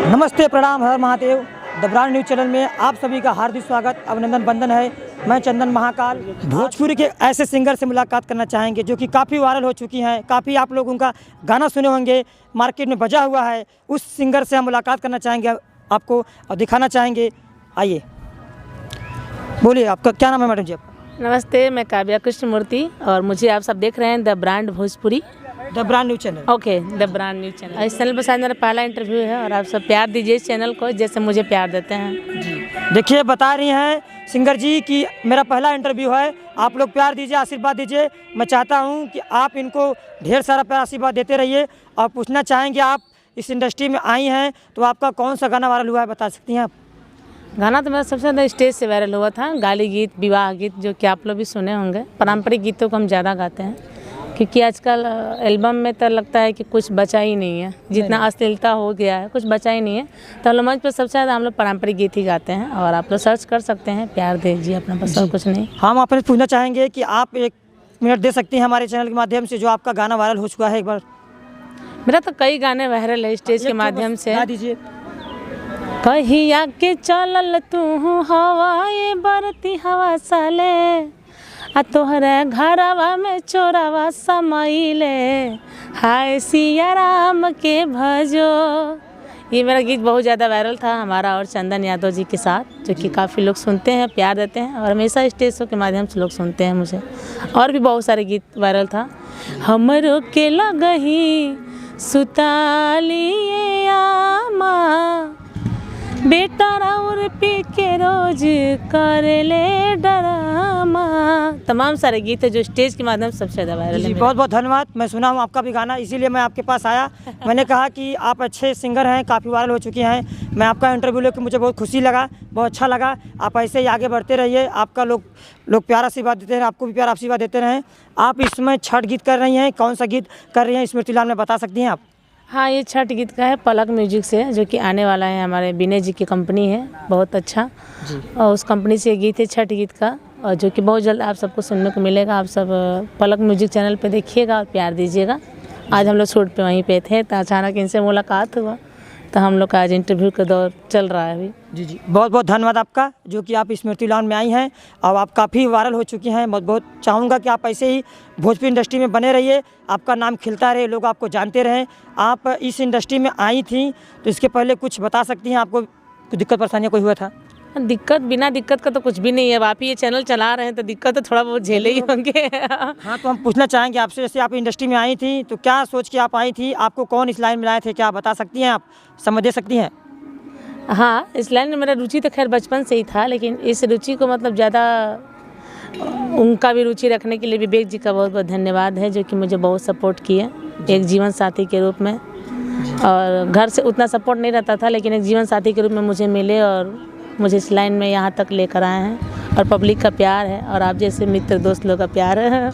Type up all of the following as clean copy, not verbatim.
नमस्ते, प्रणाम, हर Mahadev. The brand news channel में आप सभी का हार्दिक स्वागत, अभिनंदन, वंदन है। मैं चंदन महाकाल। भोजपुरी के ऐसे सिंगर से मुलाकात करना चाहेंगे जो कि काफ़ी वायरल हो चुकी हैं, काफ़ी आप लोग उनका गाना सुने होंगे, मार्केट में बजा हुआ है। उस सिंगर से हम मुलाकात करना चाहेंगे आपको और दिखाना चाहेंगे। आइए, बोलिए, आपका क्या नाम है मैडम जी? आपका? नमस्ते, मैं काव्या कृष्णमूर्ति और मुझे आप सब देख रहे हैं the brand Bhojpuri, the brand news channel. Okay, the brand news channel. इस चैनल पर शायद मेरा पहला इंटरव्यू है और आप सब प्यार दीजिए इस चैनल को जैसे मुझे प्यार देते हैं। जी, देखिए, बता रही हैं सिंगर जी कि मेरा पहला इंटरव्यू है, आप लोग प्यार दीजिए, आशीर्वाद दीजिए। मैं चाहता हूं कि आप इनको ढेर सारा प्यार आशीर्वाद देते रहिए। और पूछना चाहेंगे, आप इस इंडस्ट्री में आई हैं तो आपका कौन सा गाना वायरल हुआ है, बता सकती हैं आप? गाना तो मेरा सबसे ज़्यादा स्टेज से वायरल हुआ था, गाली गीत, विवाह गीत, जो कि आप लोग भी सुने होंगे। पारंपरिक गीतों को हम ज़्यादा गाते हैं क्योंकि आजकल एल्बम में तो लगता है कि कुछ बचा ही नहीं है, जितना अश्लीलता हो गया है कुछ बचा ही नहीं है। तो हम लोग मंच पर सबसे ज़्यादा हम लोग पारंपरिक गीत ही गाते हैं और आप लोग सर्च कर सकते हैं, प्यार दीजिए अपना, बस और कुछ नहीं। हम आपसे पूछना चाहेंगे कि आप 1 मिनट दे सकती हैं हमारे चैनल के माध्यम से, जो आपका गाना वायरल हो चुका है? एक बार। मेरा तो कई गाने वायरल है स्टेज के माध्यम से। गा दीजिए। कहिया के चलल तू हवाए बरती हवा साले, आ तोहरे घरवा में चोरवा समैले, हाय सिया राम के भजो। ये मेरा गीत बहुत ज़्यादा वायरल था हमारा और चंदन यादव जी के साथ, जो कि काफ़ी लोग सुनते हैं, प्यार देते हैं और हमेशा स्टेज शो के माध्यम से लोग सुनते हैं मुझे। और भी बहुत सारे गीत वायरल था। हमरो के लगही सुतालिए आमा, बेटा राउर पी के रोज कर ले डरामा। तमाम सारे गीत है जो स्टेज के माध्यम से सबसे ज़्यादा वायरल है। बहुत बहुत धन्यवाद। मैं सुना हूँ आपका भी गाना, इसीलिए मैं आपके पास आया। मैंने कहा कि आप अच्छे सिंगर हैं, काफ़ी वायरल हो चुकी हैं। मैं आपका इंटरव्यू लेकर मुझे बहुत खुशी लगा, बहुत अच्छा लगा। आप ऐसे ही आगे बढ़ते रहिए, आपका लोग प्यार आशीर्वाद देते हैं, आपको भी प्यार आशीर्वाद देते रहें। आप इसमें छठ गीत कर रही हैं, कौन सा गीत कर रही हैं स्मृति लाल में, बता सकती हैं आप? हाँ, ये छठ गीत का है, पलक म्यूजिक से, जो कि आने वाला है, हमारे विनय जी की कंपनी है, बहुत अच्छा जी। और उस कंपनी से गीत है छठ गीत का, और जो कि बहुत जल्द आप सबको सुनने को मिलेगा। आप सब पलक म्यूजिक चैनल पे देखिएगा और प्यार दीजिएगा। आज हम लोग शूट पे वहीं पे थे तो अचानक इनसे मुलाकात हुआ, तो हम लोग का आज इंटरव्यू का दौर चल रहा है अभी। जी जी, बहुत बहुत धन्यवाद आपका, जो कि आप स्मृति लाल में आई हैं और आप काफ़ी वायरल हो चुकी हैं। बहुत चाहूँगा कि आप ऐसे ही भोजपुरी इंडस्ट्री में बने रहिए, आपका नाम खिलता रहे, लोग आपको जानते रहें। आप इस इंडस्ट्री में आई थी तो इसके पहले कुछ बता सकती हैं, आपको कुछ दिक्कत परेशानियाँ कोई हुआ था? दिक्कत, बिना दिक्कत का तो कुछ भी नहीं है। अब आप ही ये चैनल चला रहे हैं तो दिक्कत तो थोड़ा बहुत झेले ही होंगे। हाँ, तो हम पूछना चाहेंगे आपसे, जैसे आप इंडस्ट्री में आई थी तो क्या सोच के आप आई थी, आपको कौन इस लाइन में लाए थे, क्या बता सकती हैं आप, समझ दे सकती हैं? हाँ, इस लाइन में मेरा रुचि तो खैर बचपन से ही था, लेकिन इस रुचि को मतलब ज़्यादा उनका भी रुचि रखने के लिए विवेक जी का बहुत बहुत धन्यवाद है, जो कि मुझे बहुत सपोर्ट किए एक जीवन साथी के रूप में। और घर से उतना सपोर्ट नहीं रहता था, लेकिन एक जीवन साथी के रूप में मुझे मिले और मुझे इस लाइन में यहाँ तक लेकर आए हैं। और पब्लिक का प्यार है और आप जैसे मित्र दोस्त लोग का प्यार है।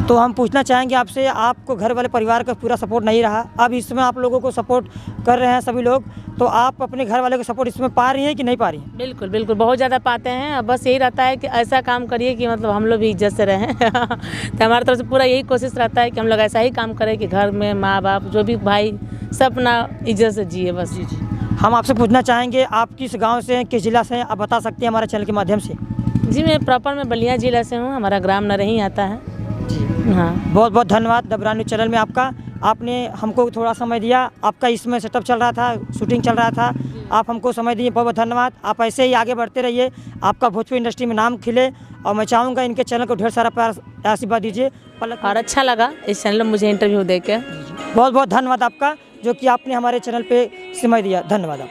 तो हम पूछना चाहेंगे आपसे, आपको घर वाले परिवार का पूरा सपोर्ट नहीं रहा, अब इसमें आप लोगों को सपोर्ट कर रहे हैं सभी लोग, तो आप अपने घर वाले को सपोर्ट इसमें पा रही हैं कि नहीं पा रही हैं? बिल्कुल बिल्कुल, बहुत ज़्यादा पाते हैं। अब बस यही रहता है कि ऐसा काम करिए कि मतलब हम लोग भी इज्जत से रहें। तो हमारी तरफ से पूरा यही कोशिश रहता है कि हम लोग ऐसा ही काम करें कि घर में माँ बाप जो भी भाई सब अपना इज्जत से जिए बस। जी जी, हम आपसे पूछना चाहेंगे, आप किस गाँव से हैं, किस जिला से हैं, आप बता सकते हैं हमारे चैनल के माध्यम से? जी, मैं प्रॉपर मैं बलिया जिला से हूँ, हमारा ग्राम नरही आता है जी। हाँ, बहुत बहुत धन्यवाद द ब्रांड न्यूज़ चैनल में आपका, आपने हमको थोड़ा समय दिया। आपका इसमें सेटअप चल रहा था, शूटिंग चल रहा था, आप हमको समय दिए, बहुत बहुत धन्यवाद। आप ऐसे ही आगे बढ़ते रहिए, आपका भोजपुरी इंडस्ट्री में नाम खिले और मैं चाहूँगा इनके चैनल को ढेर सारा प्यार आशीर्वाद दीजिए। और अच्छा लगा इस चैनल में मुझे इंटरव्यू देकर। बहुत बहुत धन्यवाद आपका, जो कि आपने हमारे चैनल पे समय दिया। धन्यवाद आप।